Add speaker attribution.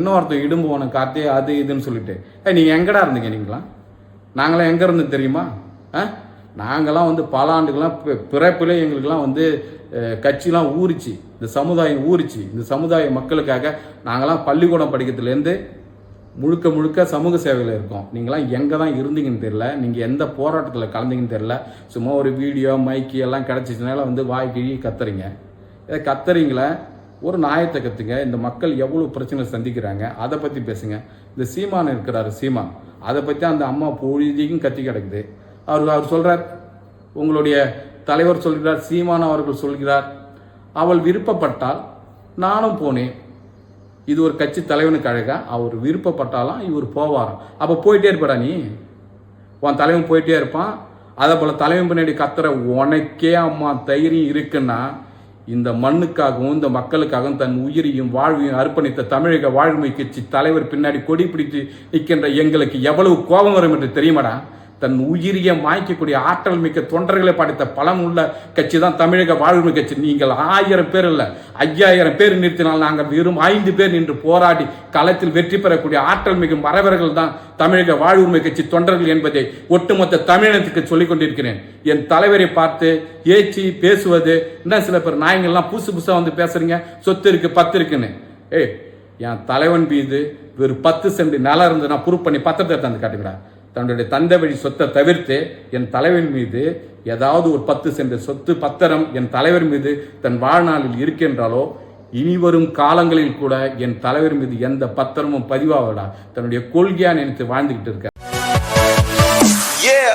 Speaker 1: இன்னொருத்தர் இடும்பு போன காத்தே அது இதுன்னு சொல்லிட்டு நீங்கள் எங்கடா இருந்தீங்க? நீங்களாம் நாங்களாம் எங்கே இருந்து தெரியுமா? நாங்களாம் வந்து பல ஆண்டுகள்லாம் பிறப்பிலே எங்களுக்கெல்லாம் வந்து கட்சிலாம் ஊறிச்சு, இந்த சமுதாயம் ஊறிச்சு. இந்த சமுதாய மக்களுக்காக நாங்களாம் பள்ளிக்கூடம் படிக்கிறதுலேருந்து முழுக்க முழுக்க சமூக சேவையில் இருக்கோம். நீங்களாம் எங்கே தான் இருந்தீங்கன்னு தெரியல, நீங்கள் எந்த போராட்டத்தில் கலந்தீங்கன்னு தெரியல. சும்மா ஒரு வீடியோ மைக்கு எல்லாம் கிடச்சிச்சுனால வந்து வாய் கிழி கத்துறீங்க. இதை கத்துறீங்களே, ஒரு நியாயத்தை கற்றுங்க. இந்த மக்கள் எவ்வளோ பிரச்சனை சந்திக்கிறாங்க அதை பற்றி பேசுங்க. இந்த சீமான் இருக்கிறாரு, சீமான், அதை பற்றி அந்த அம்மா பொழுதிக்கும் கத்தி கிடக்குது. அவர் சொல்கிறார், உங்களுடைய தலைவர் சொல்கிறார், சீமான் அவர்கள் சொல்கிறார், அவள் விருப்பப்பட்டால் நானும் போனேன். இது ஒரு கட்சி தலைவனுக்கு அழகா? அவர் விருப்பப்பட்டாலாம் இவர் போவாராம். அப்போ போயிட்டே இருப்பாடா நீ? உன் தலைவன் போயிட்டே இருப்பான். அதே போல் தலைவன் பின்னாடி கத்துற உனக்கே அம்மா தைரியம் இருக்குன்னா, இந்த மண்ணுக்காகவும் இந்த மக்களுக்காகவும் தன் உயிரையும் வாழ்வையும் அர்ப்பணித்த தமிழக வாழ்மை கட்சி தலைவர் பின்னாடி கொடி பிடித்து நிற்கின்ற எங்களுக்கு எவ்வளவு கோபம் வரும் என்று தெரியுமாடா? தன் உயிரியை மாய்க்கக்கூடிய ஆற்றல் மிக்க தொண்டர்களை படைத்த பலம் உள்ள கட்சி தான் தமிழக வாழ்வுரிமை கட்சி. நீங்கள் 1000 பேர் இல்லை 5000 பேர் நிறுத்தினால் நாங்கள் வெறும் 5 பேர் நின்று போராடி களத்தில் வெற்றி பெறக்கூடிய ஆற்றல் மிகு மறவர்கள் தான் தமிழக வாழ்வுரிமை கட்சி தொண்டர்கள் என்பதை ஒட்டுமொத்த தமிழகத்துக்கு சொல்லிக் கொண்டிருக்கிறேன். என் தலைவரை பார்த்து ஏச்சி பேசுவது இன்னும் சில பேர் நாயங்கள்லாம் புதுசா வந்து பேசுறீங்க, சொத்து இருக்கு 10 இருக்குன்னு. என் தலைவன் மீது வெறும் 10 சென்ட் நிலம் இருந்து நான் ப்ரூவ் பண்ணி பத்திரத்தை தந்து காட்டுகிறேன். தன்னுடைய தந்தை வழி சொத்தை தவிர்த்து என் தலைவன் மீது ஏதாவது ஒரு 10 சென்ட் சொத்து பத்திரம் என் தலைவர் மீது தன் வாழ்நாளில் இருக்கின்றாலோ, இனி வரும் காலங்களில் கூட என் தலைவர் மீது எந்த பத்திரமும் பதிவாகடா. தன்னுடைய கொள்கையா நினைத்து வாழ்ந்துகிட்டு இருக்க